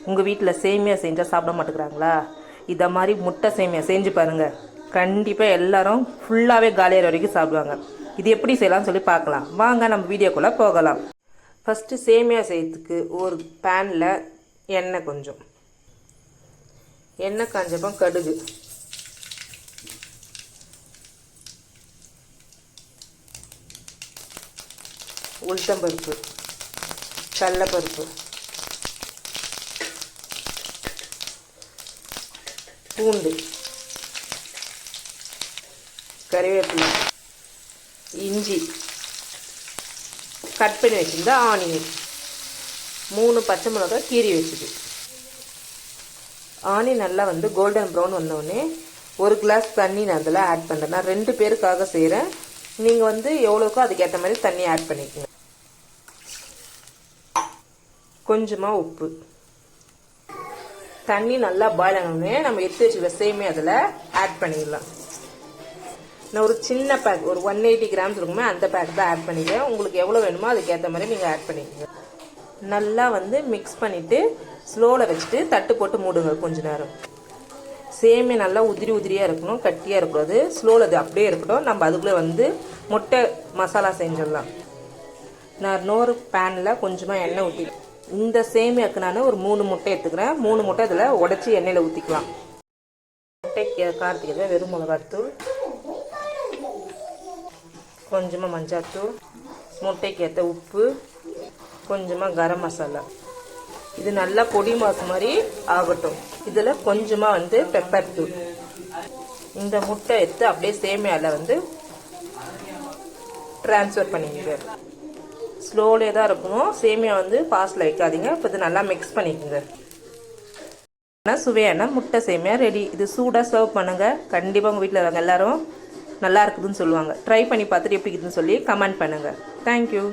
உங்கள் வீட்டில் சேமியா செஞ்சால் சாப்பிட மாட்டேங்கிறாங்களா? இதை மாதிரி முட்டை சேமியா செஞ்சு பாருங்கள். கண்டிப்பாக எல்லாரும் ஃபுல்லாகவே காலியாகிற வரைக்கும் சாப்பிடுவாங்க. இது எப்படி செய்யலாம்னு சொல்லி பார்க்கலாம் வாங்க. நம்ம வீடியோக்குள்ளே போகலாம். ஃபஸ்ட்டு சேமியா செய்யறதுக்கு ஒரு பேனில் எண்ணெய் கொஞ்சம், எண்ணெய் காஞ்சப்போ கடுகு, உளுத்தம்பருப்பு, கடலைப்பருப்பு, பூண்டு, கறிவேப்பிலை, இஞ்சி, கட் பண்ணி வச்சுருந்தா ஆனியன், 3 பச்சை மிளகாய் கீரி வச்சுது. ஆனியன் நல்லா கோல்டன் ப்ரௌன் வந்தோடனே 1 கிளாஸ் தண்ணி நான் அதில் ஆட் பண்ணுறேன். நான் 2 பேருக்காக செய்கிறேன். நீங்கள் எவ்வளோக்கோ அதுக்கேற்ற மாதிரி தண்ணி ஆட் பண்ணிக்கோங்க. கொஞ்சமாக உப்பு. தண்ணி நல்லா பாயில் ஆனோடனே நம்ம எடுத்து வச்சுக்கிற சேமியா அதில் ஆட் பண்ணிடலாம். நான் ஒரு சின்ன பேக், ஒரு 180 கிராம்ஸ் இருக்குமே, அந்த பேக் தான் ஆட் பண்ணிக்கிறேன். உங்களுக்கு எவ்வளோ வேணுமோ அதுக்கேற்ற மாதிரி நீங்கள் ஆட் பண்ணிக்கோங்க. நல்லா மிக்ஸ் பண்ணிவிட்டு ஸ்லோவில் வச்சுட்டு தட்டு போட்டு மூடுங்க கொஞ்ச நேரம். சேமியா நல்லா உதிரி உதிரியாக இருக்கணும், கட்டியாக இருக்கக்கூடாது. ஸ்லோவில் அது அப்படியே இருக்கட்டும். நம்ம அதுக்குள்ளே முட்டை மசாலா செஞ்சிடலாம். நான் இன்னொரு பேனில் கொஞ்சமாக எண்ணெய் ஊற்றி, இந்த சேமியாவுக்கு நான் ஒரு 3 முட்டை எடுத்துக்கிறேன். 3 முட்டை இதில் உடச்சி எண்ணெயில் ஊற்றிக்கலாம். முட்டைக்கு காரத்துக்கு வெறும் மிளகாத்தூள், கொஞ்சமாக மஞ்சாத்தூள், முட்டைக்கு ஏற்ற உப்பு, கொஞ்சமாக கரம் மசாலா. இது நல்லா பொடி மாசு மாதிரி ஆகட்டும். இதில் கொஞ்சமாக பெப்பர் தூள். இந்த முட்டை எடுத்து அப்படியே சேமியாவில் ட்ரான்ஸ்ஃபர் பண்ணிக்கோங்க. ஸ்லோலே தான் இருக்கணும். சேமியா ஃபாஸ்ட்டில் வைக்காதீங்க. இப்போ இது நல்லா மிக்ஸ் பண்ணிக்கோங்க. சுவையான முட்டை சேமியா ரெடி. இது சூடாக சர்வ் பண்ணுங்கள். கண்டிப்பாக உங்கள் வீட்டில் இருக்க எல்லாரும் நல்லா இருக்குதுன்னு சொல்லுவாங்க. ட்ரை பண்ணி பார்த்துட்டு எப்படி இருக்குதுன்னு சொல்லி கமெண்ட் பண்ணுங்கள். தேங்க்யூ.